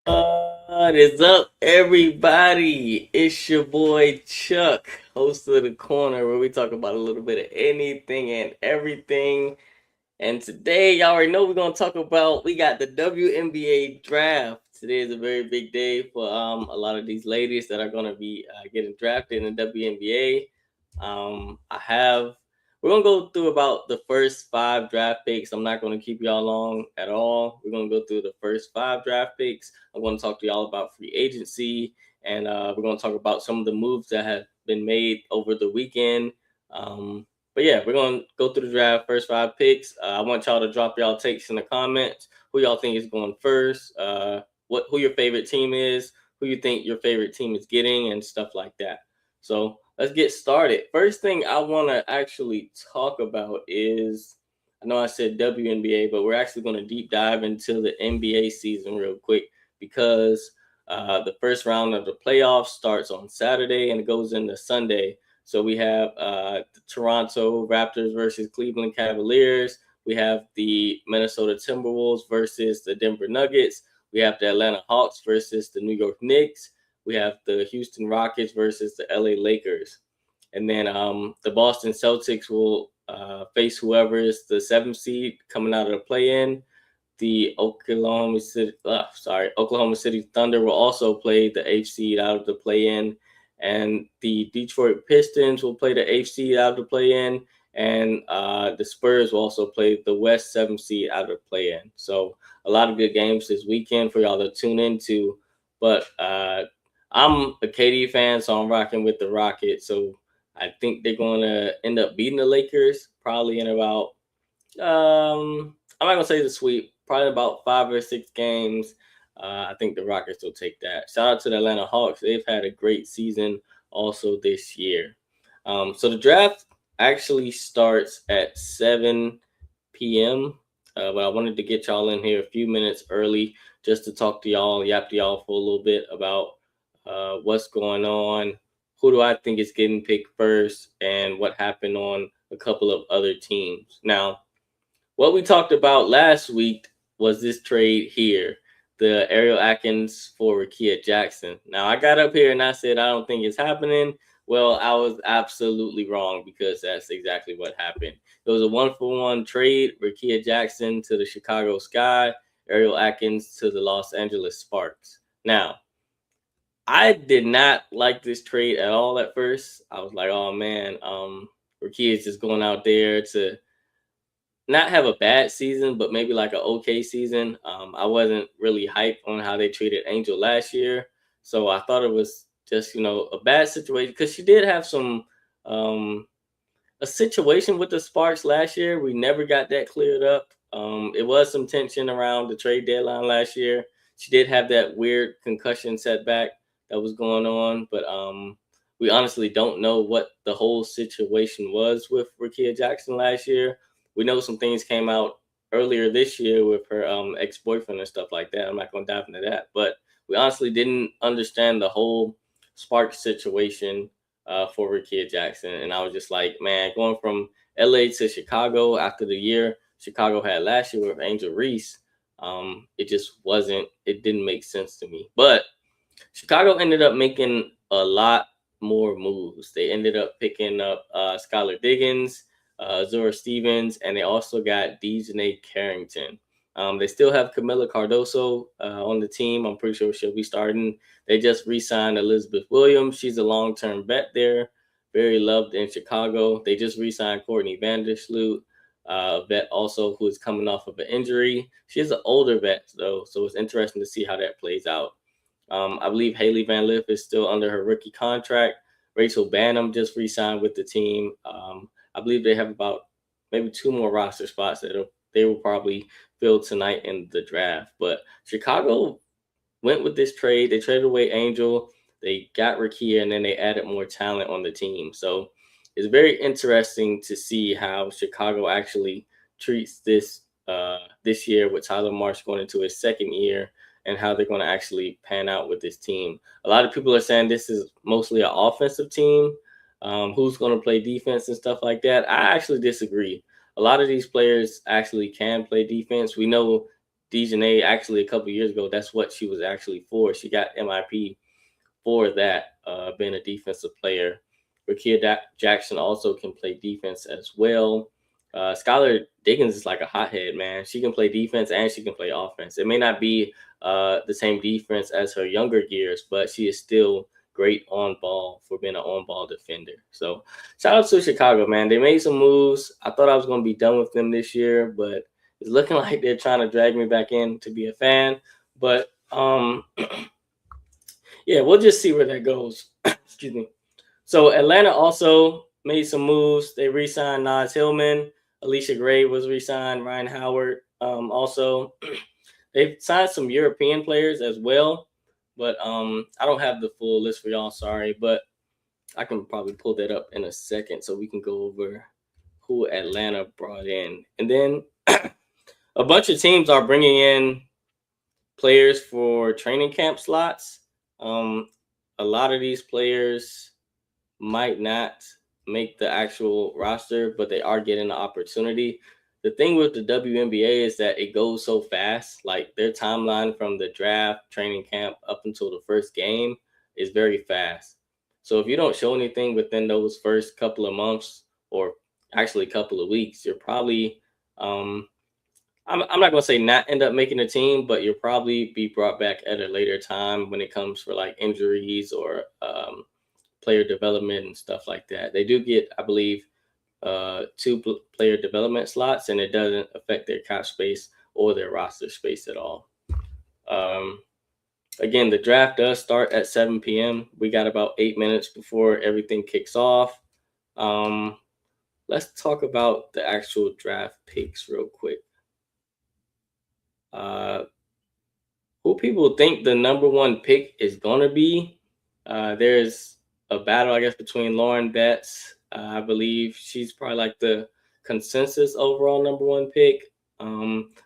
What is up, everybody? It's your boy Chuck, host of the corner, where we talk about a little bit of anything and everything. And today, y'all already know we're gonna talk about. We got the WNBA draft. Today is a very big day for a lot of these ladies that are gonna be getting drafted in the WNBA. I have. We're gonna go through about the first five draft picks. I'm not gonna keep y'all long at all. We're gonna go through the first five draft picks. I'm gonna talk to y'all about free agency, and we're gonna talk about some of the moves that have been made over the weekend. But yeah, we're gonna go through the draft, first five picks. I want y'all to drop y'all takes in the comments. Who y'all think is going first? Who your favorite team is? Who you think your favorite team is getting, and stuff like that. So let's get started. First thing I want to actually talk about is, I know I said WNBA, but we're actually going to deep dive into the NBA season real quick because the first round of the playoffs starts on Saturday and it goes into Sunday. So we have the Toronto Raptors versus Cleveland Cavaliers. We have the Minnesota Timberwolves versus the Denver Nuggets. We have the Atlanta Hawks versus the New York Knicks. We have the Houston Rockets versus the LA Lakers. And then the Boston Celtics will face whoever is the seventh seed coming out of the play-in. The Oklahoma City Thunder will also play the eighth seed out of the play-in, and the Detroit Pistons will play the eighth seed out of the play-in, and the Spurs will also play the West seventh seed out of the play-in. So a lot of good games this weekend for y'all to tune into. But I'm a KD fan, so I'm rocking with the Rockets. So I think they're going to end up beating the Lakers probably in about I'm not gonna say the sweep. Probably about 5 or 6 games. I think the Rockets will take that. Shout out to the Atlanta Hawks. They've had a great season also this year. So the draft actually starts at 7 p.m. But I wanted to get y'all in here a few minutes early just to talk to y'all, yap to y'all for a little bit about what's going on, who do I think is getting picked first, and what happened on a couple of other teams. Now, what we talked about last week was this trade here, the Ariel Atkins for Rakia Jackson. Now, I got up here and I said I don't think it's happening. Well, I was absolutely wrong because that's exactly what happened. It was a 1-for-1 trade. Rakia Jackson to the Chicago Sky, Ariel Atkins to the Los Angeles Sparks. Now, I did not like this trade at all at first. I was like, oh man, Rakia is just going out there to not have a bad season, but maybe like an okay season. I wasn't really hyped on how they treated Angel last year, so I thought it was just a bad situation because she did have some a situation with the Sparks last year. We never got that cleared up. It was some tension around the trade deadline last year. She did have that weird concussion setback that was going on, but we honestly don't know what the whole situation was with Rakia Jackson last year. We know some things came out earlier this year with her ex-boyfriend and stuff like that. I'm not going to dive into that, but we honestly didn't understand the whole Sparks situation for Rakia Jackson. And I was just like, man, going from LA to Chicago after the year Chicago had last year with Angel Reese, it just wasn't, it didn't make sense to me. But Chicago ended up making a lot more moves. They ended up picking up Skylar Diggins, Zora Stevens, and they also got Dejanay Carrington. They still have Camila Cardoso on the team. I'm pretty sure she'll be starting. They just re-signed Elizabeth Williams. She's a long-term vet there, very loved in Chicago. They just re-signed Courtney Vandersloot, a vet also who is coming off of an injury. She's an older vet though, so it's interesting to see how that plays out. I believe Haley Van Lith is still under her rookie contract. Rachel Banham just re-signed with the team. I believe they have about maybe 2 more roster spots that they will probably fill tonight in the draft. But Chicago went with this trade. They traded away Angel. They got Rakia, and then they added more talent on the team. So it's very interesting to see how Chicago actually treats this year with Tyler Marsh going into his second year and how they're going to actually pan out with this team. A lot of people are saying this is mostly an offensive team. Who's going to play defense and stuff like that? I actually disagree. A lot of these players actually can play defense. We know Dejanay actually a couple years ago. That's what she was actually for. She got MIP for that, being a defensive player. Rakia Jackson also can play defense as well. Skylar Diggins is like a hothead, man. She can play defense and she can play offense. It may not be the same defense as her younger years, but she is still great on ball for being an on ball defender. So shout out to Chicago, man. They made some moves. I thought I was going to be done with them this year, but it's looking like they're trying to drag me back in to be a fan. But yeah, we'll just see where that goes. Excuse me. So Atlanta also made some moves. They re-signed Nas Hillman. Alicia Gray was re-signed. Ryan Howard also. They've signed some European players as well, but I don't have the full list for y'all. Sorry, but I can probably pull that up in a second so we can go over who Atlanta brought in, and then a bunch of teams are bringing in players for training camp slots. A lot of these players might not make the actual roster, but they are getting the opportunity. The thing with the WNBA is that it goes so fast. Like their timeline from the draft, training camp up until the first game is very fast. So if you don't show anything within those first couple of months or actually a couple of weeks, you're probably I'm not gonna say not end up making a team, but you'll probably be brought back at a later time when it comes for like injuries or player development and stuff like that. They do get, I believe, two player development slots, and it doesn't affect their cap space or their roster space at all. Um, Again, the draft does start at 7 p.m. We got about 8 minutes before everything kicks off. Let's talk about the actual draft picks real quick. Uh, who people think the number one pick is going to be? There's a battle, I guess, between Lauren Betts. I believe she's probably like the consensus overall number one pick.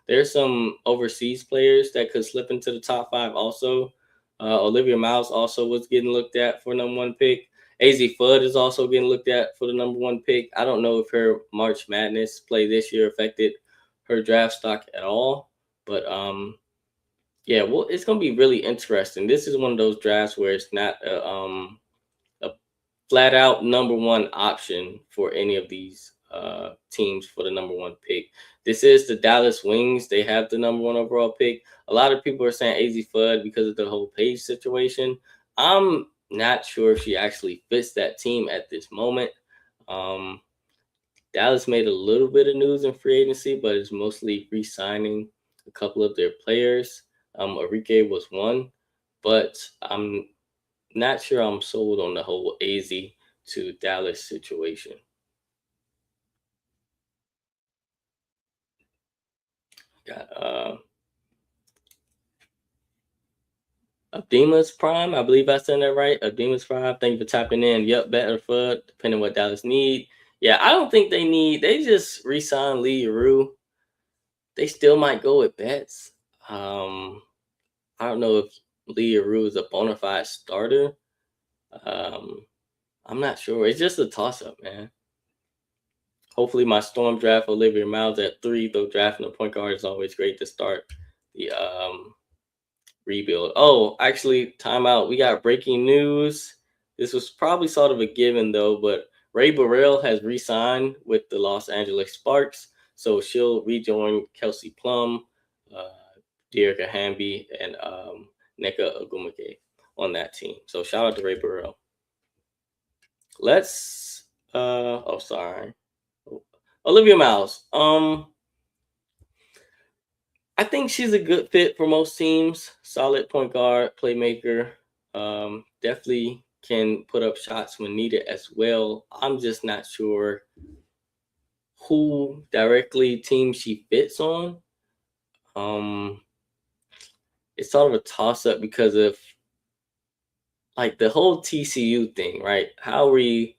There's some overseas players that could slip into the top five also. Olivia Miles also was getting looked at for number one pick. AZ Fudd is also getting looked at for the number one pick. I don't know if her March Madness play this year affected her draft stock at all, but yeah, well, it's gonna be really interesting. This is one of those drafts where it's not a flat out number one option for any of these teams for the number one pick. This is the Dallas Wings. They have the number one overall pick. A lot of people are saying AZ Fudd because of the whole Page situation. I'm not sure if she actually fits that team at this moment. Dallas made a little bit of news in free agency, but it's mostly re-signing a couple of their players. Enrique was one, but I'm not sure I'm sold on the whole AZ to Dallas situation. Got Abdima's Prime. I believe I said that right. Abdima's Prime. Thank you for tapping in. Yep, better foot, depending what Dallas need. Yeah, I don't think they need. They just re-signed Lee Rue. They still might go with Betts. I don't know if Leah Rue is a bona fide starter. I'm not sure. It's just a toss up, man. Hopefully, my Storm draft Olivia Miles at 3, though drafting a point guard is always great to start the rebuild. Oh, actually, timeout. We got breaking news. This was probably sort of a given, though, but Ray Burrell has re signed with the Los Angeles Sparks, so she'll rejoin Kelsey Plum, Dearica Hamby, and Nneka Ogwumike on that team. So shout out to Ray Burrell. Let's sorry. Olivia Miles. I think she's a good fit for most teams. Solid point guard, playmaker. Definitely can put up shots when needed as well. I'm just not sure who directly team she fits on. It's sort of a toss up because of like the whole TCU thing, right? How are we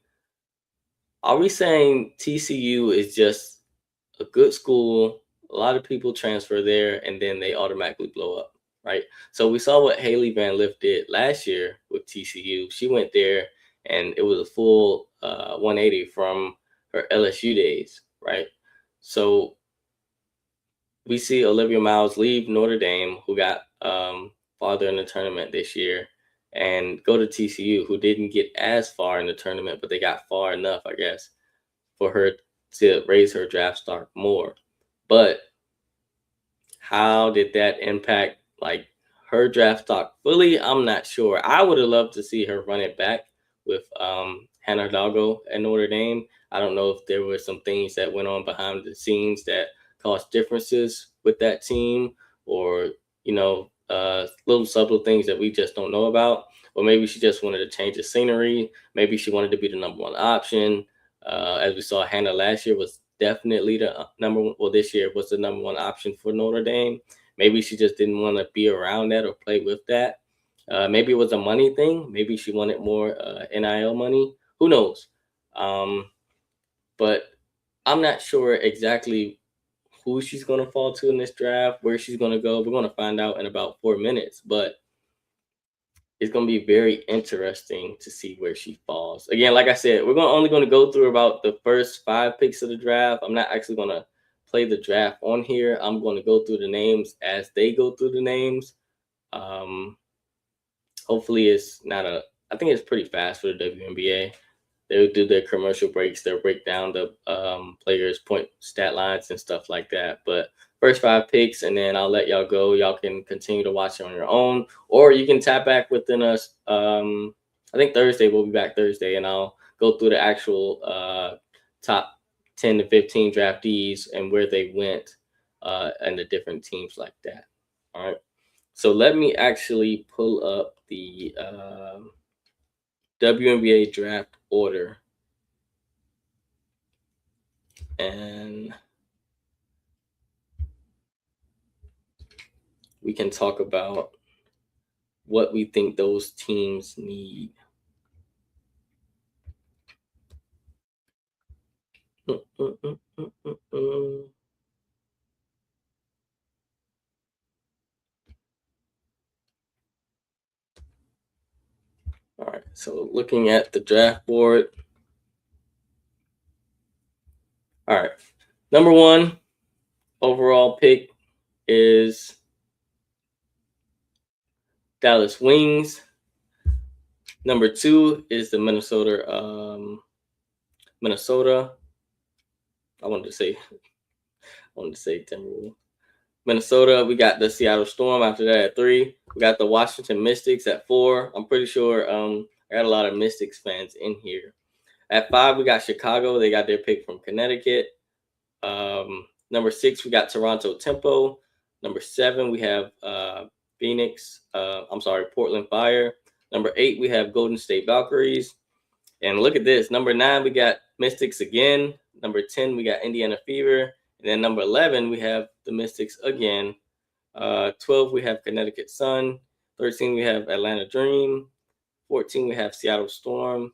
saying TCU is just a good school? A lot of people transfer there and then they automatically blow up, right? So we saw what Haley Van Lift did last year with TCU. She went there and it was a full 180 from her LSU days, right? So we see Olivia Miles leave Notre Dame, who got farther in the tournament this year, and go to TCU, who didn't get as far in the tournament, but they got far enough, I guess, for her to raise her draft stock more. But how did that impact like her draft stock fully? I'm not sure. I would have loved to see her run it back with Hannah Hidalgo at Notre Dame. I don't know if there were some things that went on behind the scenes that caused differences with that team, or little subtle things that we just don't know about. Or maybe she just wanted to change the scenery. Maybe she wanted to be the number one option. As we saw, Hannah last year was definitely the number one. Well, this year was the number one option for Notre Dame. Maybe she just didn't want to be around that or play with that. Maybe it was a money thing. Maybe she wanted more NIL money. Who knows? But I'm not sure exactly who she's going to fall to in this draft, where she's going to go. We're going to find out in about 4 minutes. But it's going to be very interesting to see where she falls. Again, like I said, we're only going to go through about the first 5 picks of the draft. I'm not actually going to play the draft on here. I'm going to go through the names as they go through the names. Hopefully it's not I think it's pretty fast for the WNBA. They'll do their commercial breaks. They'll break down the players' point stat lines and stuff like that. But first 5 picks, and then I'll let y'all go. Y'all can continue to watch it on your own, or you can tap back within us. I think Thursday, we'll be back Thursday, and I'll go through the actual top 10 to 15 draftees and where they went and the different teams like that. All right. So let me actually pull up the WNBA draft order, and we can talk about what we think those teams need. All right, so looking at the draft board. All right, number 1 overall pick is Dallas Wings. Number 2 is the Minnesota. I wanted to say Timberwolves. Minnesota, we got the Seattle Storm after that at 3. We got the Washington Mystics at 4. I'm pretty sure I got a lot of Mystics fans in here. At 5, we got Chicago. They got their pick from Connecticut. Number 6, we got Toronto Tempo. Number 7, we have Portland Fire. Number 8, we have Golden State Valkyries. And look at this. Number 9, we got Mystics again. Number 10, we got Indiana Fever. And then number 11, we have the Mystics again. 12, we have Connecticut Sun. 13, we have Atlanta Dream. 14, we have Seattle Storm.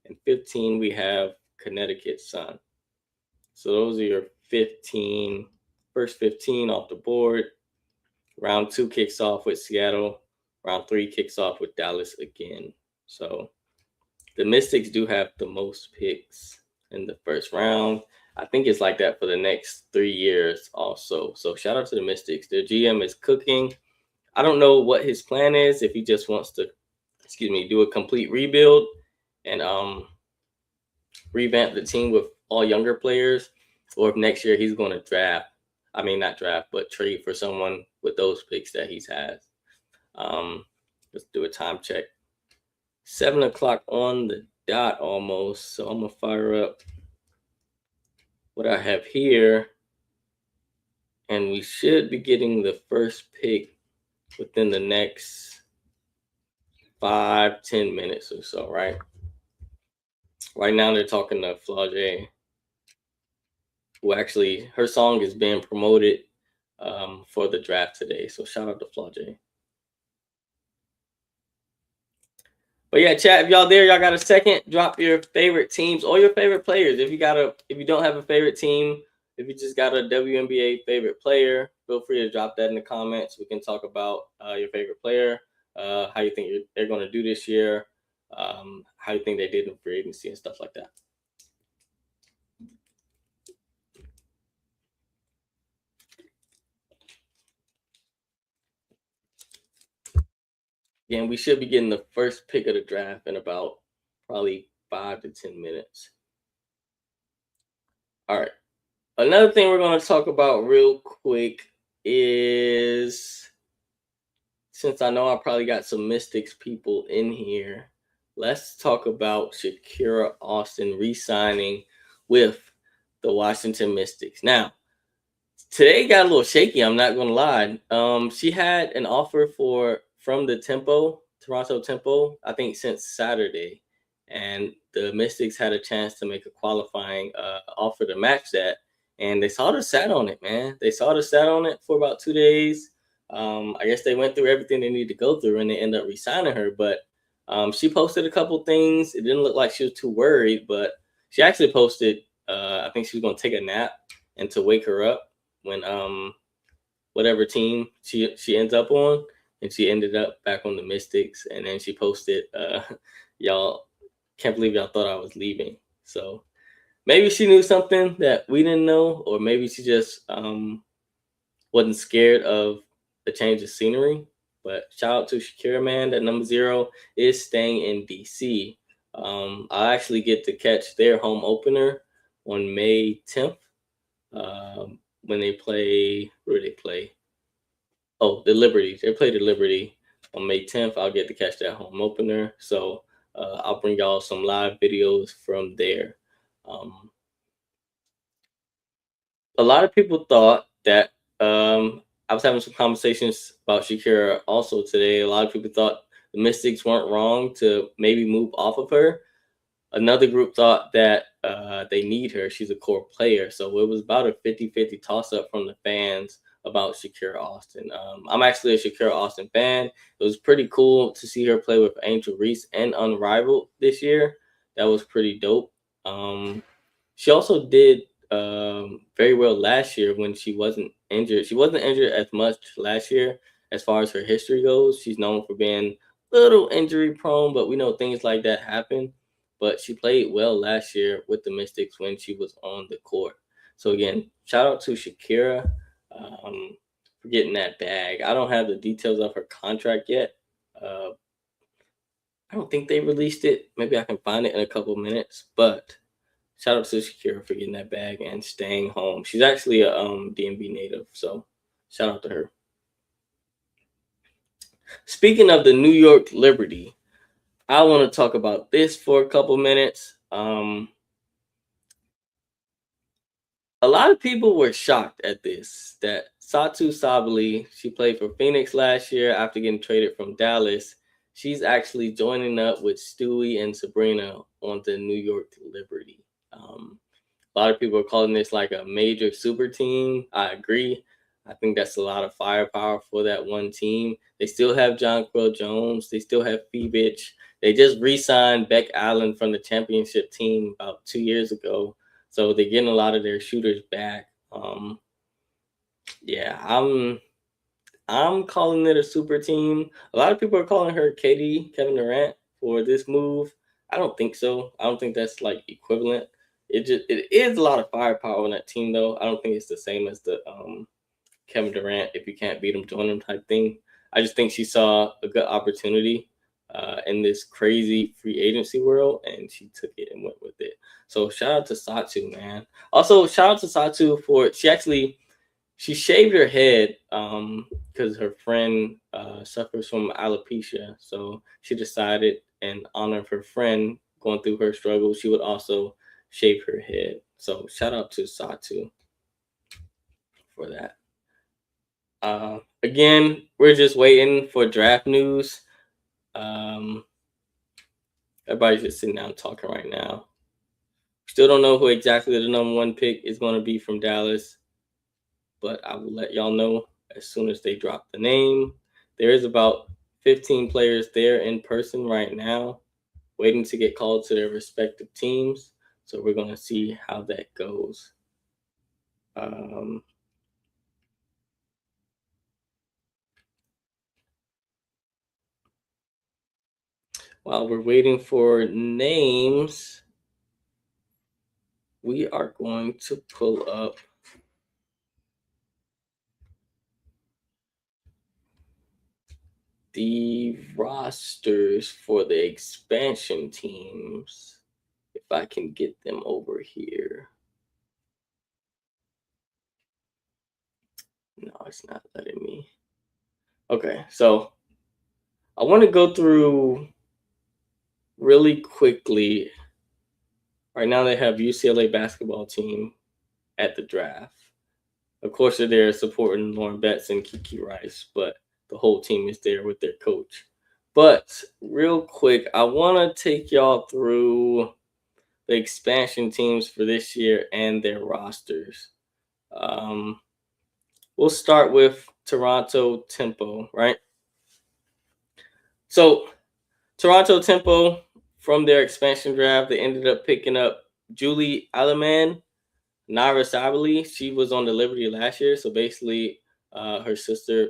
And 15, we have Connecticut Sun. So those are your first 15 off the board. Round 2 kicks off with Seattle. Round 3 kicks off with Dallas again. So the Mystics do have the most picks in the first round. I think it's like that for the next 3 years also. So shout out to the Mystics. Their GM is cooking. I don't know what his plan is, if he just wants to, do a complete rebuild and revamp the team with all younger players, or if next year he's going to trade for someone with those picks that he's had. Let's do a time check. 7 o'clock on the dot almost. So I'm going to fire up what I have here. And we should be getting the first pick within the next 5-10 minutes or so, right? Right now they're talking to Flau'jae, who actually, her song is being promoted for the draft today. So shout out to Flau'jae. But yeah, chat, if y'all there, y'all got a second, drop your favorite teams or your favorite players. If you don't have a favorite team, if you just got a WNBA favorite player, feel free to drop that in the comments. We can talk about your favorite player, how you think they're going to do this year, how you think they did in free agency and stuff like that. Again, we should be getting the first pick of the draft in about probably 5 to 10 minutes. All right. Another thing we're going to talk about real quick is, since I know I probably got some Mystics people in here, let's talk about Shakira Austin re-signing with the Washington Mystics. Now, today got a little shaky. I'm not gonna lie. She had an offer from the Toronto Tempo, I think since Saturday, and the Mystics had a chance to make a qualifying offer to match that, and they saw the sat on it, man. They saw the sat on it for about 2 days. I guess they went through everything they need to go through, and they ended up resigning her. But she posted a couple things. It didn't look like she was too worried, but she actually posted. I think she was gonna take a nap and to wake her up when whatever team she ends up on, and she ended up back on the Mystics, and then she posted, "Y'all can't believe y'all thought I was leaving." So maybe she knew something that we didn't know, or maybe she just wasn't scared of the change of scenery. But shout out to Shakira, man. That number 0 is staying in DC. I actually get to catch their home opener on May 10th. When they play, where do they play? Oh, the Liberty. They play the Liberty on May 10th. I'll get to catch that home opener. So I'll bring y'all some live videos from there. Um, a lot of people thought that I was having some conversations about Shakira also today. A lot of people thought the Mystics weren't wrong to maybe move off of her. Another group thought that they need her. She's a core player. So it was about a 50-50 toss up from the fans about Shakira Austin. I'm actually a Shakira Austin fan. It was pretty cool to see her play with Angel Reese and Unrivaled this year. That was pretty dope. She also did very well last year when she wasn't injured. She wasn't injured as much last year as far as her history goes. She's known for being a little injury prone, but we know things like that happen. But she played well last year with the Mystics when she was on the court. So again, shout out to Shakira for getting that bag. I don't have the details of her contract yet. Uh, I don't think they released it. Maybe I can find it in a couple minutes. But shout out to Shakira for getting that bag and staying home. She's actually a DMV native, so shout out to her. Speaking of the New York Liberty, I want to talk about this for a couple minutes. A lot of people were shocked at this, that Satu Sabali, she played for Phoenix last year after getting traded from Dallas. She's actually joining up with Stewie and Sabrina on the New York Liberty. A lot of people are calling this like a major super team. I agree. I think that's a lot of firepower for that one team. They still have John Quill Jones. They still have Phoebich. They just re-signed Beck Allen from the championship team about 2 years ago. So they're getting a lot of their shooters back. Yeah, I'm calling it a super team. A lot of people are calling her KD, Kevin Durant, for this move. I don't think so. I don't think that's like equivalent. It is a lot of firepower on that team though. I don't think it's the same as the Kevin Durant, if you can't beat him, join him type thing. I just think she saw a good opportunity in this crazy free agency world, and she took it and went with it. So shout out to Satu, man. Also shout out to Satu for she shaved her head because her friend suffers from alopecia. So she decided, in honor of her friend going through her struggle, she would also shave her head. So shout out to Satu for that. Again, we're just waiting for draft news. Um, everybody's just sitting down talking right now. Still don't know who exactly the number 1 pick is going to be from Dallas, but I will let y'all know as soon as they drop the name. There is about 15 players there in person right now, waiting to get called to their respective teams. So we're going to see how that goes. While we're waiting for names, we are going to pull up the rosters for the expansion teams. If I can get them over here. No, it's not letting me. Okay, so I want to go through really quickly. Right now, they have UCLA basketball team at the draft. Of course, they're there supporting Lauren Betts and Kiki Rice, but the whole team is there with their coach. But real quick, I want to take y'all through the expansion teams for this year and their rosters. We'll start with Toronto Tempo, right? So Toronto Tempo, from their expansion draft, they ended up picking up Julie Alaman, Nara Sabali. She was on the Liberty last year, so basically her sister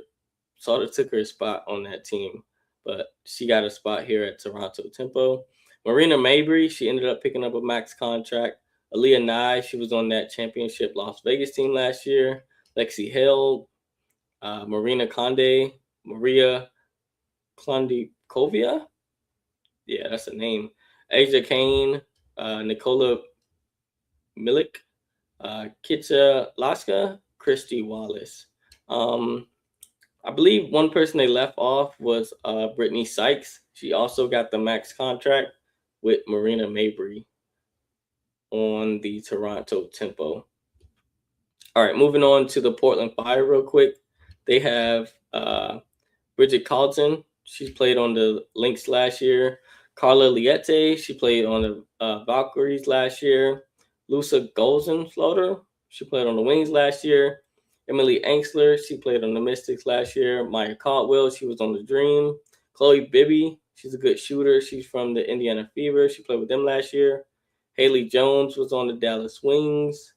sort of took her spot on that team, but she got a spot here at Toronto Tempo. Marina Mabry, she ended up picking up a max contract. Aaliyah Nye, she was on that championship Las Vegas team last year. Lexi Hill, Marina Conde, Maria Klondikovia. Yeah, that's a name. Asia Kane, Nicola Milik, Kitsa Laska, Christy Wallace. I believe one person they left off was Brittany Sykes. She also got the max contract with Marina Mabry on the Toronto Tempo. All right, moving on to the Portland Fire real quick. They have Bridget Carlton. She's played on the Lynx last year. Carla Liette, she played on the Valkyries last year. Lusa Golzenfloater, she played on the Wings last year. Emily Angsler, she played on the Mystics last year. Maya Caldwell, she was on the Dream. Chloe Bibby, she's a good shooter. She's from the Indiana Fever. She played with them last year. Haley Jones was on the Dallas Wings.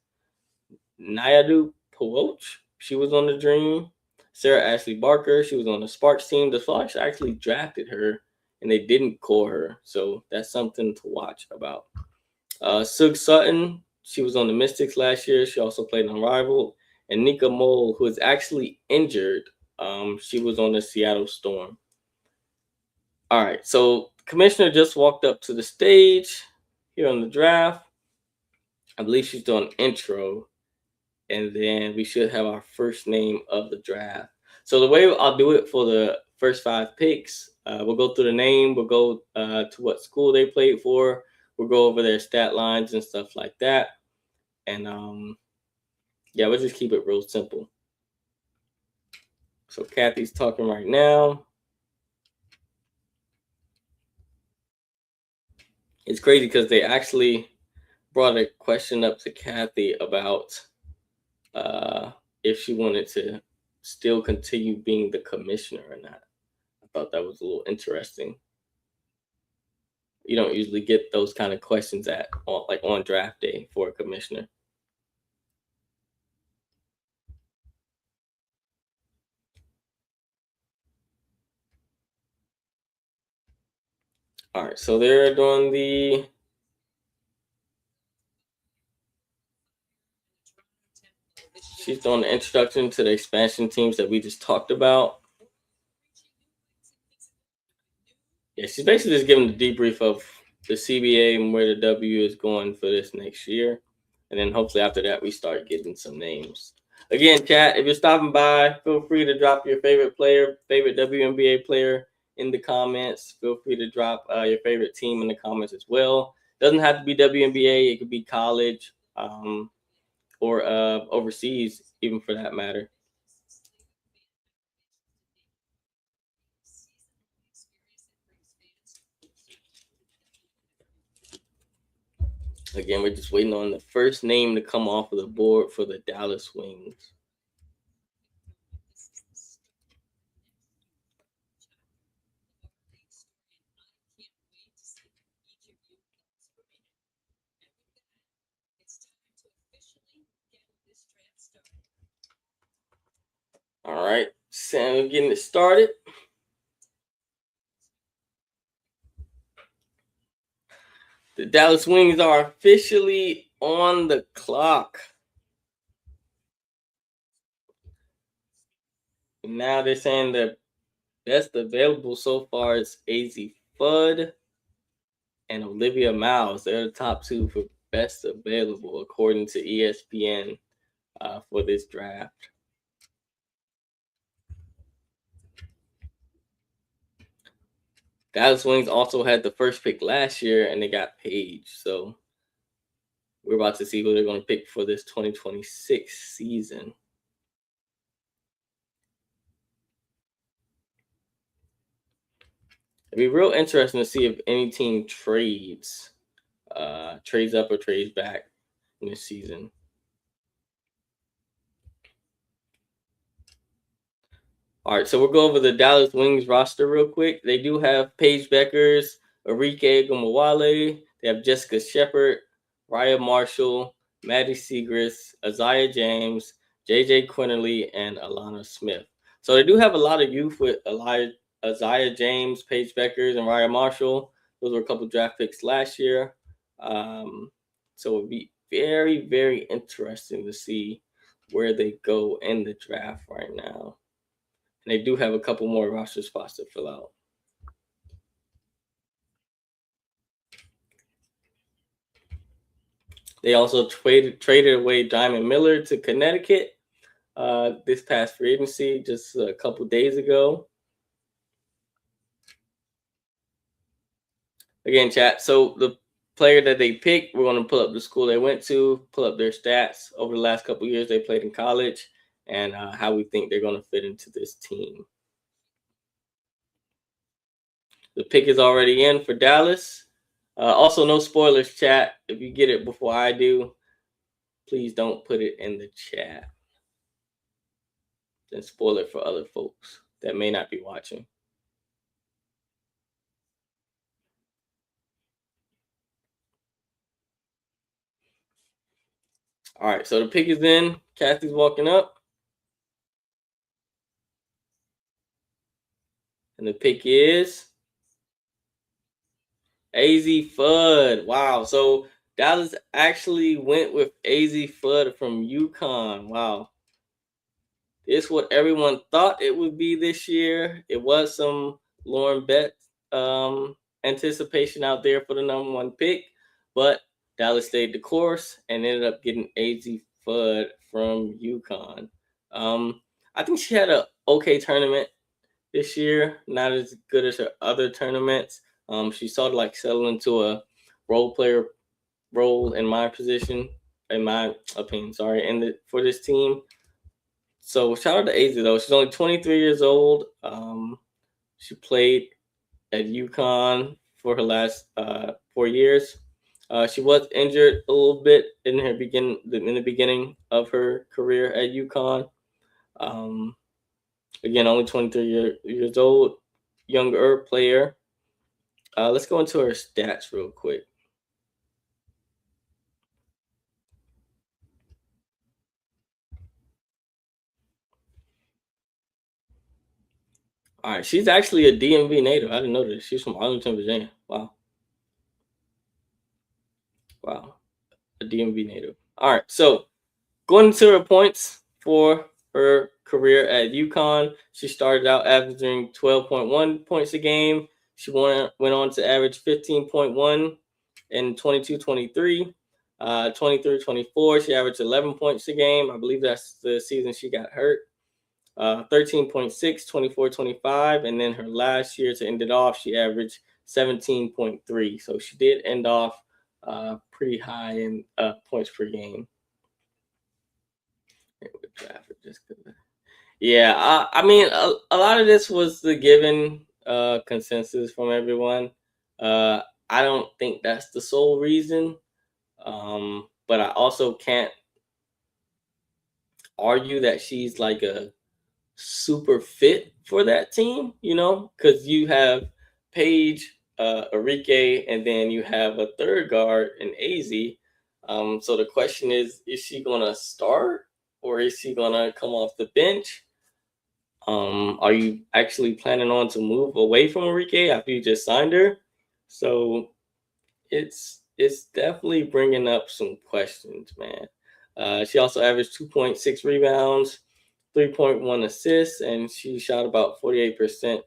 Nayadu Powoch, she was on the Dream. Sarah Ashley Barker, she was on the Sparks team. The Sparks actually drafted her, and they didn't call her, so that's something to watch about. Sug Sutton, she was on the Mystics last year. She also played on Rival. And Nika Mole, who is actually injured, she was on the Seattle Storm. All right, so Commissioner just walked up to the stage here on the draft. I believe she's doing intro, and then we should have our first name of the draft. So the way I'll do it for the first 5 picks, we'll go through the name, we'll go to what school they played for, we'll go over their stat lines and stuff like that. And yeah, we'll just keep it real simple. So Kathy's talking right now. It's crazy because they actually brought a question up to Kathy about if she wanted to still continue being the commissioner or not. I thought that was a little interesting. You don't usually get those kind of questions on draft day for a commissioner. All right, so they're doing she's doing the introduction to the expansion teams that we just talked about. Yeah, she's basically just giving the debrief of the CBA and where the W is going for this next year. And then hopefully after that, we start getting some names. Again, chat, if you're stopping by, feel free to drop your favorite player, favorite WNBA player in the comments. Feel free to drop your favorite team in the comments as well. Doesn't have to be WNBA. It could be college or overseas, even for that matter. Again, we're just waiting on the first name to come off of the board for the Dallas Wings. All right, Sam, getting it started. The Dallas Wings are officially on the clock. Now they're saying that Best available so far is AZ Fudd and Olivia Miles. They're the top two for best available, according to ESPN for this draft. Dallas Wings also had the first pick last year, and they got Paige. So we're about to see who they're going to pick for this 2026 season. It'd be real interesting to see if any team trades up or trades back in this season. All right, so we'll go over the Dallas Wings roster real quick. They do have Paige Beckers, Arike Gumawale. They have Jessica Shepard, Raya Marshall, Maddie Segrist, Isaiah James, JJ Quinterly, and Alana Smith. So they do have a lot of youth with Isaiah James, Paige Beckers, and Raya Marshall. Those were a couple draft picks last year. So it would be very, very interesting to see where they go in the draft right now. And they do have a couple more roster spots to fill out. They also traded away Diamond Miller to Connecticut this past free agency just a couple days ago. Again, chat. So the player that they picked, we're going to pull up the school they went to, pull up their stats over the last couple years they played in college, and how we think they're going to fit into this team. The pick is already in for Dallas. Also, no spoilers, chat. If you get it before I do, please don't put it in the chat. Then spoil it for other folks that may not be watching. All right, so the pick is in. Kathy's walking up. And the pick is AZ Fudd. Wow. So Dallas actually went with AZ Fudd from UConn. Wow. It's what everyone thought it would be this year. It was some Lauren Betts anticipation out there for the number one pick, but Dallas stayed the course and ended up getting AZ Fudd from UConn. I think she had an okay tournament this year, not as good as her other tournaments. She sort of like settled into a role player role in my position, in my opinion, for this team. So shout out to AZ though. She's only 23 years old. She played at UConn for her last 4 years. She was injured a little bit in the beginning of her career at UConn. Again, only 23 years old, younger player. Let's go into her stats real quick. All right, she's actually a DMV native. I didn't know this. She's from Arlington, Virginia. Wow. A DMV native. All right, so going into her points for her career at UConn, she started out averaging 12.1 points a game. She went on to average 15.1 in 22-23. 23-24, she averaged 11 points a game. I believe that's the season she got hurt. 13.6, 24-25. And then her last year to end it off, she averaged 17.3. So she did end off pretty high in points per game. Yeah, I mean, a lot of this was the given consensus from everyone. I don't think that's the sole reason, but I also can't argue that she's like a super fit for that team, because you have Paige, Arike, and then you have a third guard in AZ. So the question is she going to start or is she going to come off the bench? Are you actually planning on to move away from Arike after you just signed her? So it's definitely bringing up some questions, man. She also averaged 2.6 rebounds, 3.1 assists, and she shot about 48%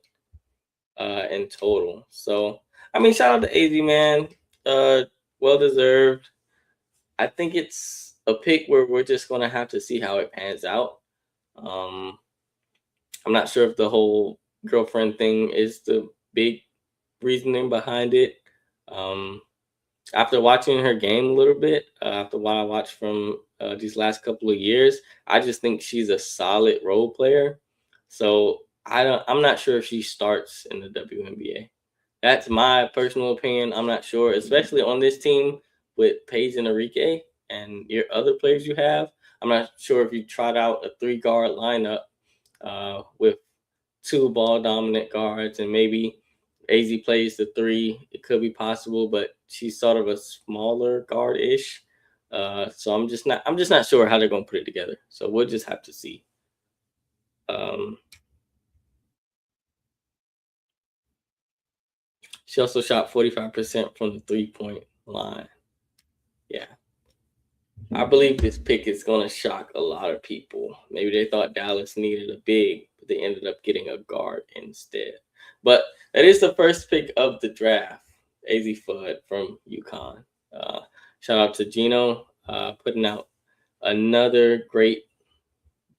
in total. So I mean, shout out to AZ, man. Well deserved. I think it's a pick where we're just gonna have to see how it pans out. Um, I'm not sure if the whole girlfriend thing is the big reasoning behind it. Um, After watching her game a little bit, after what I watched from these last couple of years, I just think she's a solid role player. So I'm not sure if she starts in the WNBA. That's my personal opinion. I'm not sure, especially on this team with Paige and Enrique and your other players you have. I'm not sure if you trot out a 3 guard lineup with 2 ball dominant guards and maybe AZ plays the 3. It could be possible, but she's sort of a smaller guard ish. So I'm just not sure how they're gonna put it together. So we'll just have to see. Um, she also shot 45% from the 3 point line. Yeah. I believe this pick is going to shock a lot of people. Maybe they thought Dallas needed a big, but they ended up getting a guard instead. But that is the first pick of the draft, AZ Fudd from UConn. Uh, Shout out to Gino putting out another great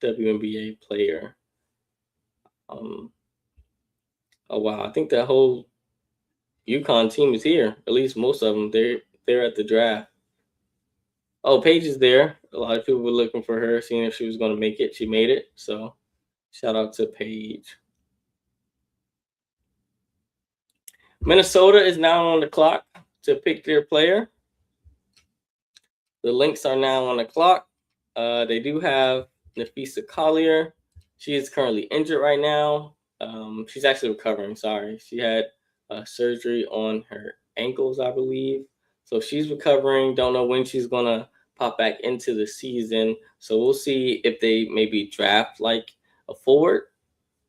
WNBA player. Um, oh wow, I think that whole UConn team is here. At least most of them. They're at the draft. Oh, Paige is there. A lot of people were looking for her, seeing if she was going to make it. She made it. So shout out to Paige. Minnesota is now on the clock to pick their player. The Lynx are now on the clock. They do have Nafisa Collier. She is currently injured right now. She's actually recovering. Sorry, she had surgery on her ankles, I believe. So she's recovering. Don't know when she's gonna pop back into the season. So we'll see if they maybe draft like a forward,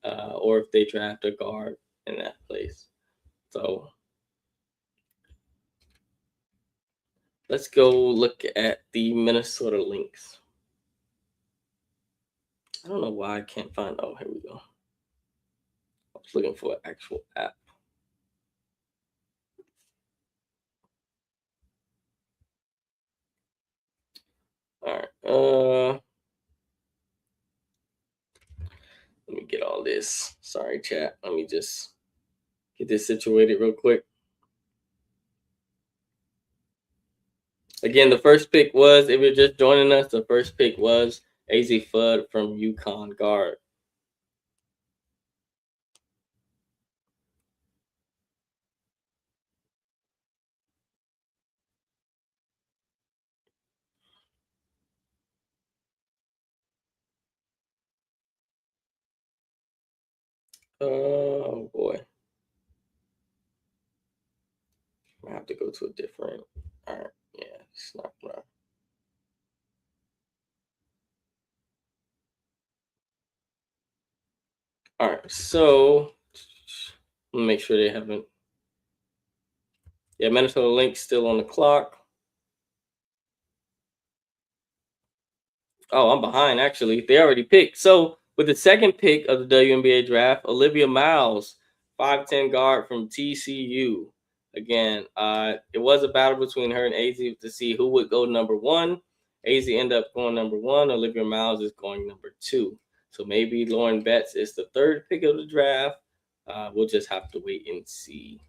or if they draft a guard in that place. So let's go look at the Minnesota Lynx. I don't know why I can't find. Oh, here we go. I was looking for an actual app. All right. Let me get all this. Sorry, chat. Let me just get this situated real quick. Again, the first pick was, if you're just joining us, the first pick was AZ Fudd from UConn guard. Oh boy. I have to go to a different. All right. Yeah, it's not gonna. All right. So let me make sure they haven't. Yeah, Minnesota Lynx still on the clock. Oh, I'm behind actually. They already picked. So with the second pick of the WNBA draft, Olivia Miles, 5'10" guard from TCU. Again, it was a battle between her and AZ to see who would go number 1. AZ ended up going number 1. Olivia Miles is going number 2. So maybe Lauren Betts is the third pick of the draft. We'll just have to wait and see.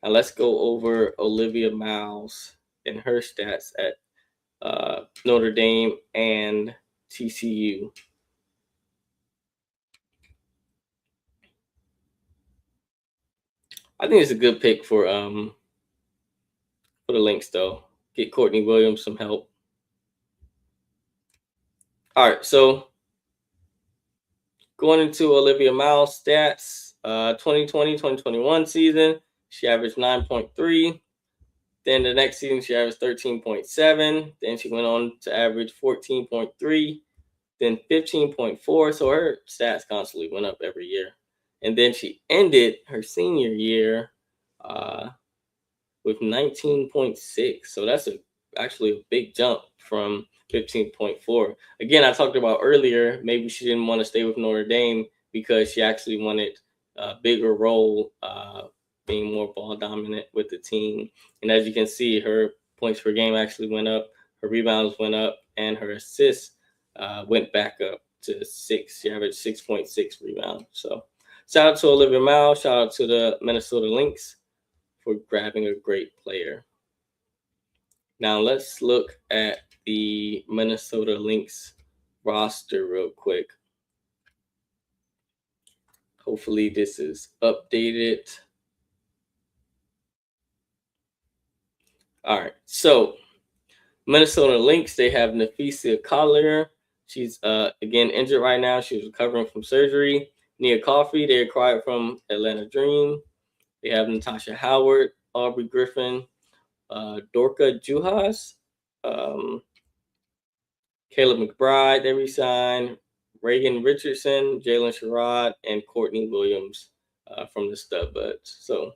Now let's go over Olivia Miles and her stats at Notre Dame and TCU. I think it's a good pick for the Lynx though. Get Courtney Williams some help. All right, so going into Olivia Miles stats, 2020-2021 season, she averaged 9.3. Then the next season she averaged 13.7. Then she went on to average 14.3. Then 15.4. So her stats constantly went up every year. And then she ended her senior year with 19.6. So that's actually a big jump from 15.4. Again, I talked about earlier, maybe she didn't want to stay with Notre Dame because she actually wanted bigger role, being more ball dominant with the team. And as you can see, her points per game actually went up, her rebounds went up, and her assists went back up to 6. She averaged 6.6 rebounds. So shout out to Olivia Mao. Shout out to the Minnesota Lynx for grabbing a great player. Now let's look at the Minnesota Lynx roster real quick. Hopefully this is updated. All right, so Minnesota Lynx, they have Nafisa Collier. She's again injured right now. She's recovering from surgery. Nia Coffey, they acquired from Atlanta Dream. They have Natasha Howard, Aubrey Griffin, Dorka Juhas, Caleb McBride, they resigned, Reagan Richardson, Jalen Sherrod, and Courtney Williams from the Stud Buds. So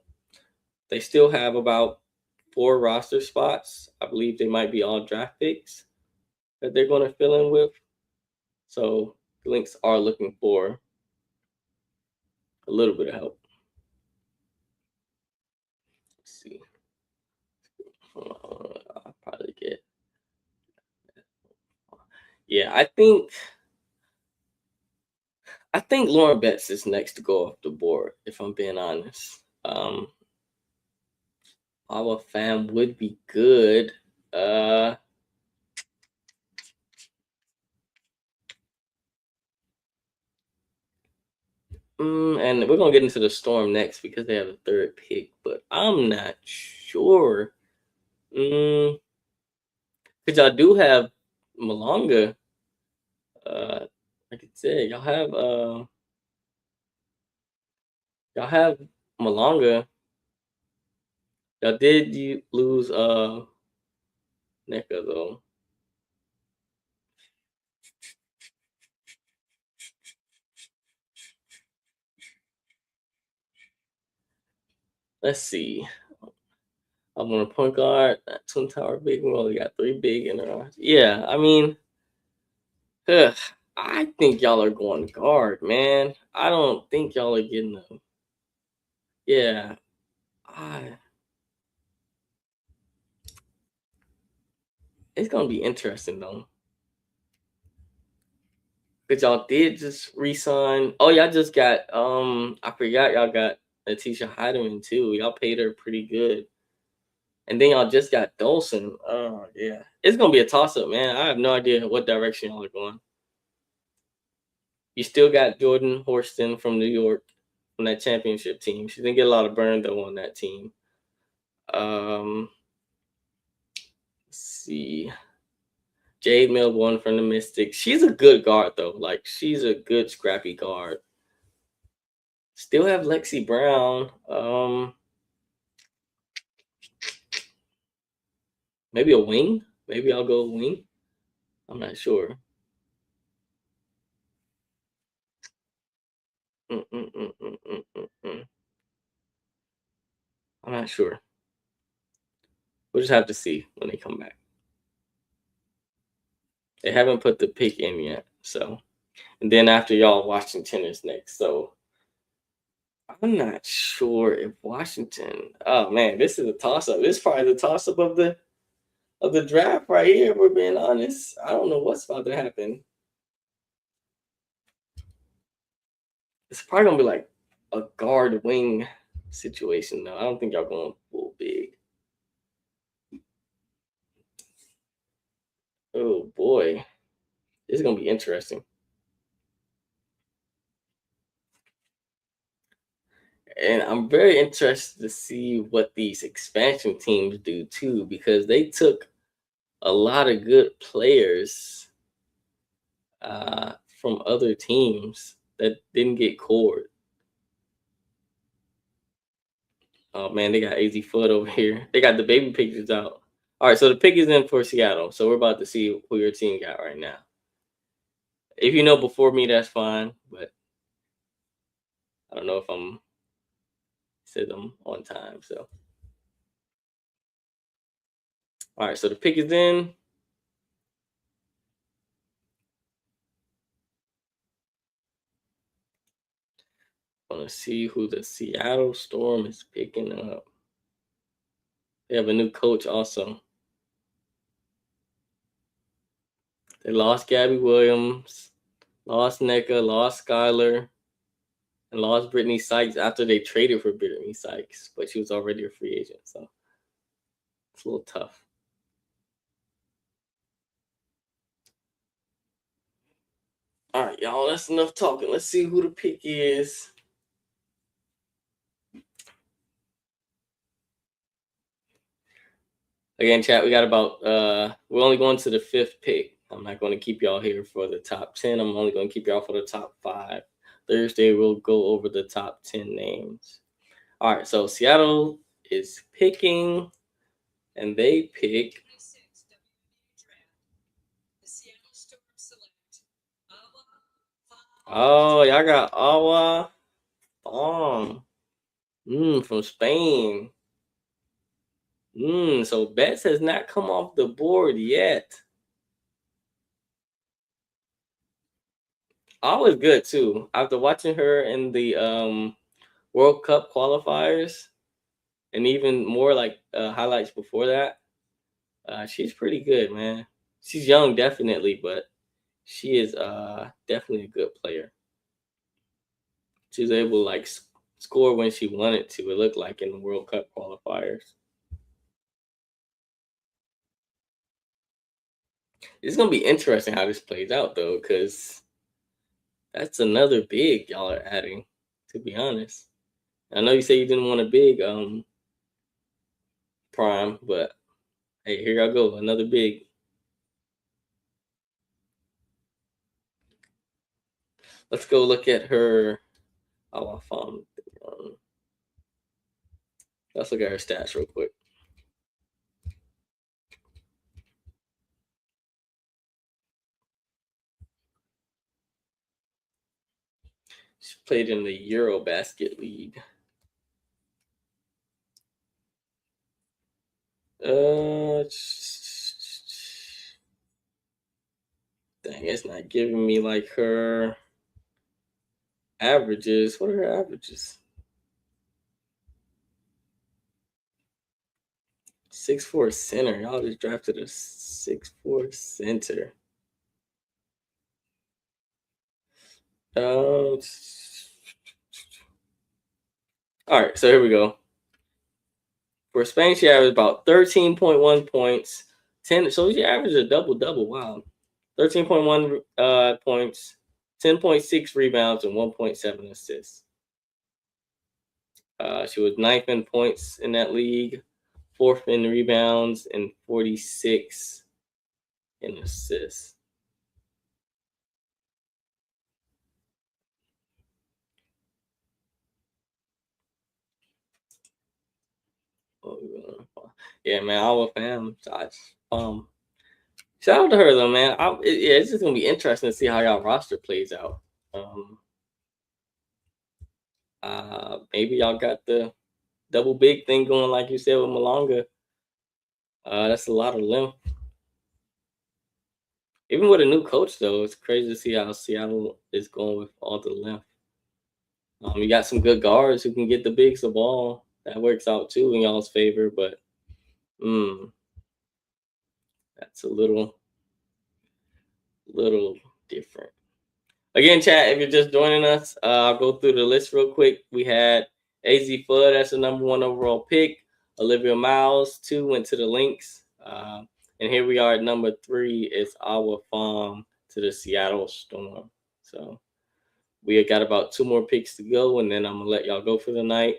they still have about 4 roster spots. I believe they might be all draft picks that they're going to fill in with. So the Lynx are looking for a little bit of help. Let's see. I'll probably get. Yeah, I think Lauren Betts is next to go off the board, if I'm being honest. Our fan would be good. And we're gonna get into the Storm next because they have a 3rd pick, but I'm not sure. Because y'all do have Malonga. Like I said, y'all have Malonga. Y'all did you lose NECA though. Let's see. I'm on a point guard. That Twin Tower big. We only got 3 big in our. Yeah, I mean, I think y'all are going guard, man. I don't think y'all are getting them. Yeah, it's gonna be interesting though. Cause y'all did just resign. Oh, y'all just got I forgot y'all got Letitia Heidemann too. Y'all paid her pretty good. And then y'all just got Dolson. Oh yeah. It's gonna be a toss up, man. I have no idea what direction y'all are going. You still got Jordan Horston from New York from that championship team. She didn't get a lot of burn though on that team. Let's see. Jade Milburn from the Mystics. She's a good guard though. Like she's a good scrappy guard. Still have Lexi Brown. Maybe a wing. Maybe I'll go wing. I'm not sure. I'm not sure. We'll just have to see when they come back. They haven't put the pick in yet. So, and then after y'all, Washington is next. So, I'm not sure if Washington. Oh man, this is a toss up. This is probably the toss up of the draft right here. If we're being honest. I don't know what's about to happen. It's probably gonna be like a guard wing situation though. I don't think y'all going full big. Oh boy, this is gonna be interesting. And I'm very interested to see what these expansion teams do too, because they took a lot of good players from other teams that didn't get cored. Oh man, they got AZ Foot over here. They got the baby pictures out. All right, so the pick is in for Seattle. So we're about to see who your team got right now. If you know before me, that's fine, but I don't know if I'm said them on time. So all right, so the pick is in. Want to see who the Seattle Storm is picking up. They have a new coach also. They lost Gabby Williams, lost NECA, lost Skylar, and lost Brittany Sykes after they traded for Brittany Sykes, but she was already a free agent, so it's a little tough. All right, y'all, that's enough talking. Let's see who the pick is. Again, chat, we got about we're only going to the 5th pick. I'm not going to keep y'all here for the top 10. I'm only going to keep y'all for the top 5. Thursday, we'll go over the top 10 names. All right, so Seattle is picking, and they pick. Oh, y'all got Wnba from Spain. So Betts has not come off the board yet. Always good too. After watching her in the World Cup qualifiers, and even more like highlights before that, she's pretty good, man. She's young, definitely, but she is definitely a good player. She was able to like score when she wanted to. It looked like in the World Cup qualifiers. It's gonna be interesting how this plays out though, because that's another big y'all are adding. To be honest, I know you say you didn't want a big prime, but hey, here I go, another big. Let's go look at her. Oh, I found. Let's look at her stats real quick. She played in the Eurobasket League. Dang, it's not giving me like her averages. What are her averages? 6'4" center. Y'all just drafted a 6'4" center. All right, so here we go. For Spain, she averaged about 13.1 points, 10. So she averaged a double. Wow, 13.1 points, 10.6 rebounds, and 1.7 assists. She was 9th in points in that league, 4th in rebounds, and 46 in assists. Yeah, man, I was a fan. Shout out to her though, man. It's just gonna be interesting to see how y'all roster plays out. Maybe y'all got the double big thing going, like you said with Malonga. That's a lot of length. Even with a new coach, though, it's crazy to see how Seattle is going with all the length. You got some good guards who can get the bigs the ball. That works out too in y'all's favor, but that's a little different. Again, chat, if you're just joining us, I'll go through the list real quick. We had AZ Fudd, that's the number 1 overall pick. Olivia Miles, 2 went to the Lynx. And here we are at number 3 is Wnba to the Seattle Storm. So we got about 2 more picks to go, and then I'm going to let y'all go for the night.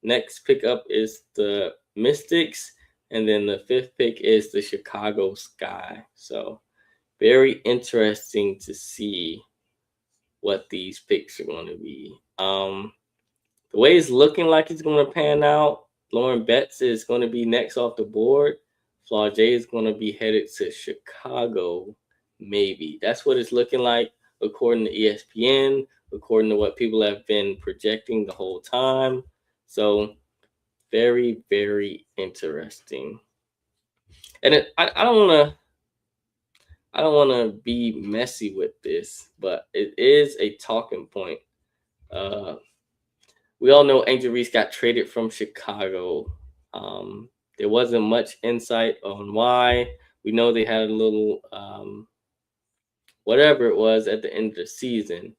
Next pickup is the Mystics, and then the 5th pick is the Chicago Sky. So very interesting to see what these picks are going to be. The way it's looking like it's going to pan out, Lauren Betts is going to be next off the board. Flau'jae is going to be headed to Chicago, maybe. That's what it's looking like according to ESPN, according to what people have been projecting the whole time. So very, very interesting. And I don't want to be messy with this, but it is a talking point Uh, we all know Angel Reese got traded from Chicago. Um, there wasn't much insight on why. We know they had a little whatever it was at the end of the season,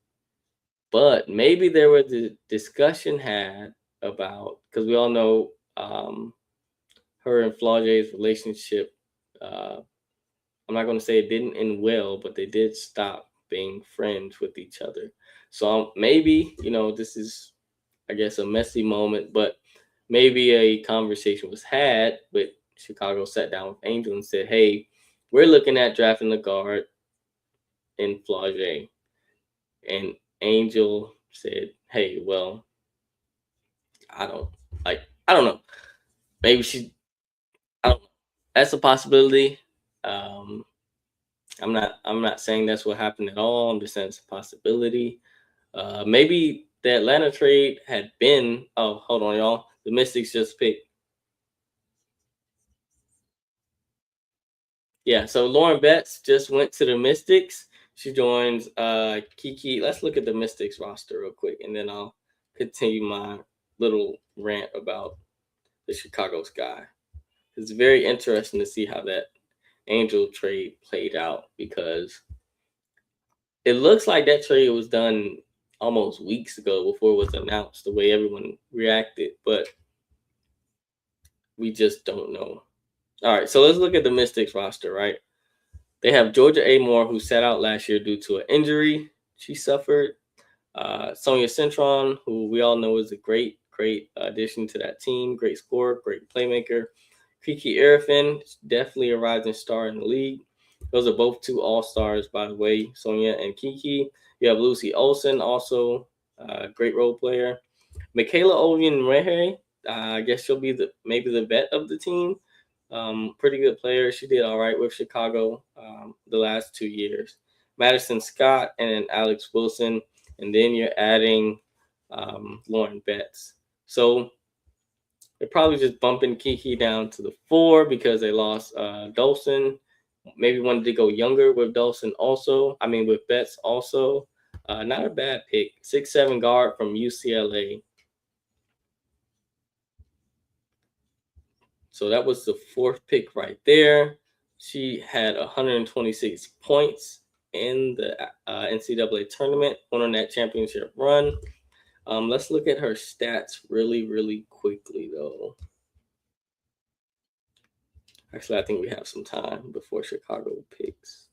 but maybe there was a discussion had about, because we all know her and Flage's relationship. Uh, I'm not going to say it didn't end well, but they did stop being friends with each other. So maybe, this is, I guess, a messy moment, but maybe a conversation was had with Chicago, sat down with Angel and said, hey, we're looking at drafting the guard in Flage. And Angel said, hey, well, I don't I don't know. Maybe I don't know. That's a possibility. Um, I'm not saying that's what happened at all. I'm just saying it's a possibility. Maybe the Atlanta trade had been. Oh, hold on, y'all. The Mystics just picked. Yeah, so Lauren Betts just went to the Mystics. She joins Kiki. Let's look at the Mystics roster real quick, and then I'll continue my little rant about the Chicago Sky. It's very interesting to see how that Angel trade played out, because it looks like that trade was done almost weeks ago before it was announced, the way everyone reacted, but we just don't know. All right, so let's look at the Mystics roster, right? They have Georgia A. Moore, who sat out last year due to an injury she suffered. Sonia Cintron, who we all know is a great addition to that team, great scorer, great playmaker. Kiki Arifin, definitely a rising star in the league. Those are both two all-stars, by the way, Sonia and Kiki. You have Lucy Olson, also a great role player. Michaela Ovian-Rehe, I guess she'll be maybe the vet of the team. Pretty good player. She did all right with Chicago the last 2 years. Madison Scott and Alex Wilson, and then you're adding Lauren Betts. So they're probably just bumping Kiki down to the 4 because they lost Dolson. Maybe wanted to go younger with Dolson also. I mean, with Betts also. Not a bad pick. 6'7" guard from UCLA. So that was the 4th pick right there. She had 126 points in the NCAA tournament, won on that championship run. Let's look at her stats really quickly, though. Actually, I think we have some time before Chicago picks.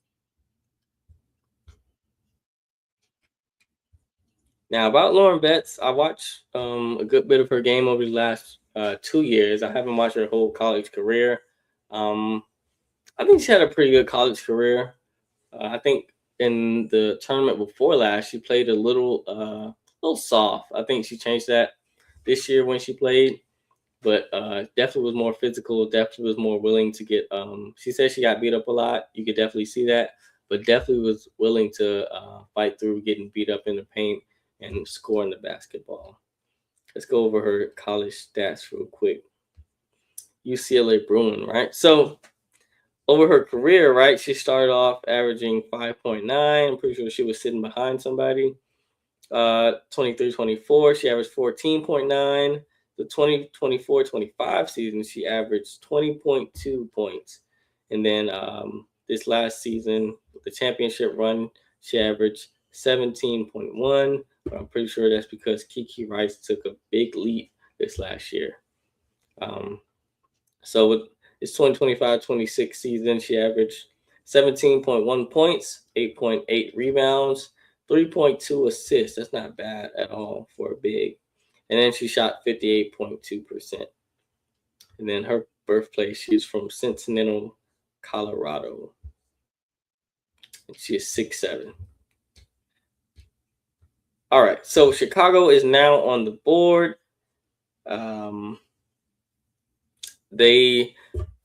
Now, about Lauren Betts, I watched a good bit of her game over the last 2 years. I haven't watched her whole college career. I think she had a pretty good college career. I think in the tournament before last, she played a little soft. I think she changed that this year when she played, but definitely was more physical. Definitely was more willing to get. She said she got beat up a lot. You could definitely see that, but definitely was willing to fight through getting beat up in the paint and scoring the basketball. Let's go over her college stats real quick. UCLA Bruin, right? So over her career, right, she started off averaging 5.9. I'm pretty sure she was sitting behind somebody. 23-24, she averaged 14.9. The 2024-25 season, she averaged 20.2 points. And then this last season, the championship run, she averaged 17.1. But I'm pretty sure that's because Kiki Rice took a big leap this last year. So with this 2025-26 season, she averaged 17.1 points, 8.8 rebounds, 3.2 assists. That's not bad at all for a big. And then she shot 58.2%. And then her birthplace, she's from Cincinnati, Colorado. And she is 6'7". All right, so Chicago is now on the board. They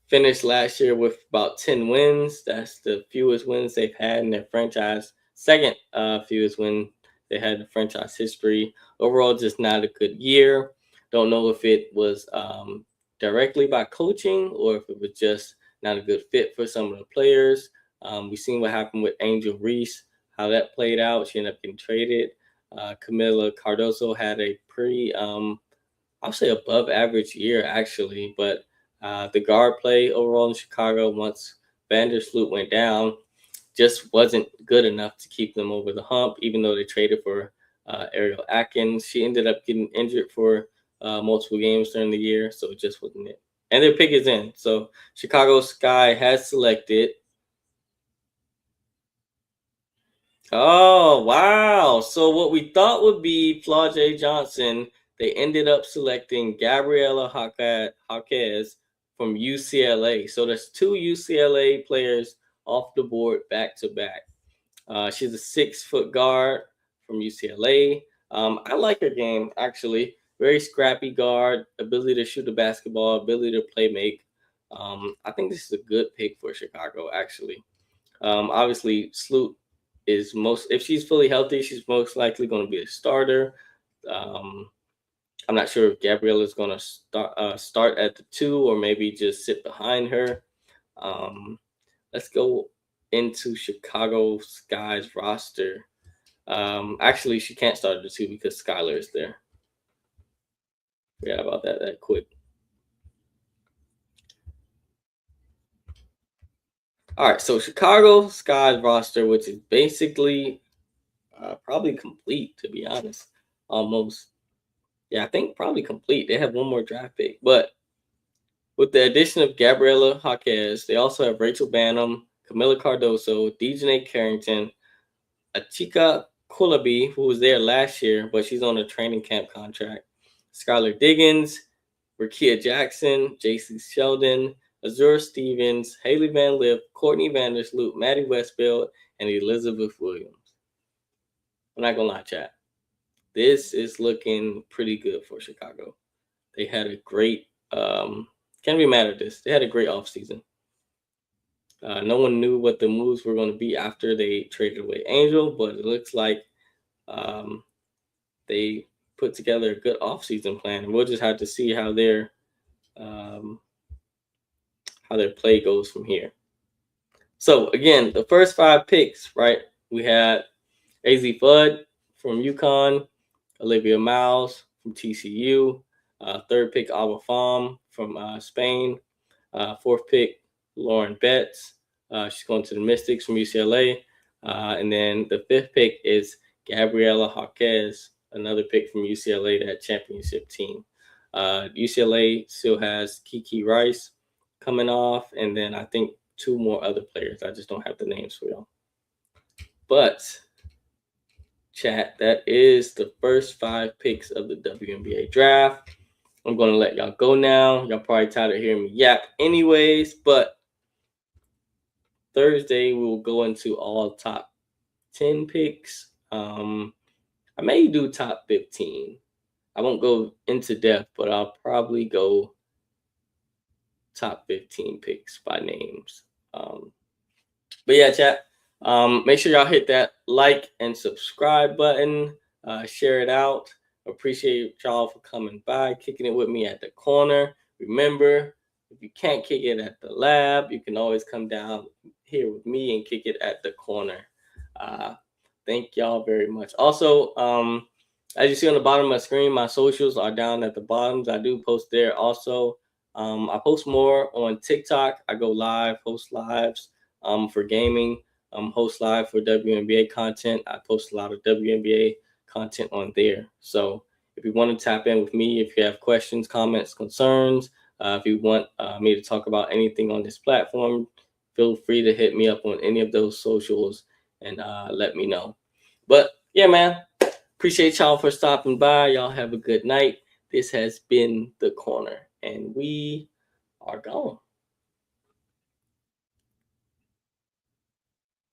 finished last year with about 10 wins. That's the fewest wins they've had in their franchise. Second fewest win they had in the franchise history. Overall, just not a good year. Don't know if it was directly by coaching or if it was just not a good fit for some of the players. We've seen what happened with Angel Reese, how that played out. She ended up getting traded. Camila Cardoso had a pretty, I'll say above average year actually, but the guard play overall in Chicago once Vandersloot went down just wasn't good enough to keep them over the hump, even though they traded for Ariel Atkins. She ended up getting injured for multiple games during the year, so it just wasn't it. And their pick is in. So Chicago Sky has selected. Oh, wow. So what we thought would be Flau'jae Johnson, they ended up selecting Gabriela Jaquez from UCLA. So there's two UCLA players off the board back to back. She's a 6-foot guard from UCLA. I like her game, actually. Very scrappy guard, ability to shoot the basketball, ability to play make. I think this is a good pick for Chicago, actually. Obviously, Sloot is if she's fully healthy, she's most likely going to be a starter. I'm not sure if Gabrielle is going to start at the 2 or maybe just sit behind her. Let's go into Chicago Sky's roster. Actually, she can't start at the 2 because Skylar is there. Forgot about that quick. All right, so Chicago Sky's roster, which is basically probably complete, to be honest, almost. Yeah, I think probably complete. They have one more draft pick, but with the addition of Gabriela Jaquez, they also have Rachel Banham, Camila Cardoso, Dejanay Carrington, Achika Kulabi, who was there last year, but she's on a training camp contract, Skylar Diggins, Rakia Jackson, J.C. Sheldon, Azure Stevens, Haley Van Lip, Courtney Vandersloot, Maddie Westfield, and Elizabeth Williams. I'm not going to lie, chat. This is looking pretty good for Chicago. They had a great, can't be mad at this. They had a great offseason. No one knew what the moves were going to be after they traded away Angel, but it looks like they put together a good offseason plan. And we'll just have to see how their play goes from here. So, again, the first 5 picks, right? We had AZ Fudd from UConn, Olivia Miles from TCU, 3rd pick Alba Fam from Spain, 4th pick Lauren Betts. She's going to the Mystics from UCLA. And then the 5th pick is Gabriela Jaquez, another pick from UCLA, that championship team. UCLA still has Kiki Rice coming off, and then I think 2 more other players. I just don't have the names for y'all. But, chat, that is the first 5 picks of the WNBA draft. I'm going to let y'all go now. Y'all probably tired of hearing me yap anyways, but Thursday we will go into all top 10 picks. I may do top 15. I won't go into depth, but I'll probably go top 15 picks by names. But yeah, chat. Make sure y'all hit that like and subscribe button. Share it out. Appreciate y'all for coming by, kicking it with me at the corner. Remember, if you can't kick it at the lab, you can always come down here with me and kick it at the corner. Thank y'all very much. Also, as you see on the bottom of my screen, my socials are down at the bottom. I do post there also. I post more on TikTok. I go live, host lives for gaming, host live for WNBA content. I post a lot of WNBA content on there. So if you want to tap in with me, if you have questions, comments, concerns, if you want me to talk about anything on this platform, feel free to hit me up on any of those socials and let me know. But yeah, man, appreciate y'all for stopping by. Y'all have a good night. This has been The Corner, and we are gone.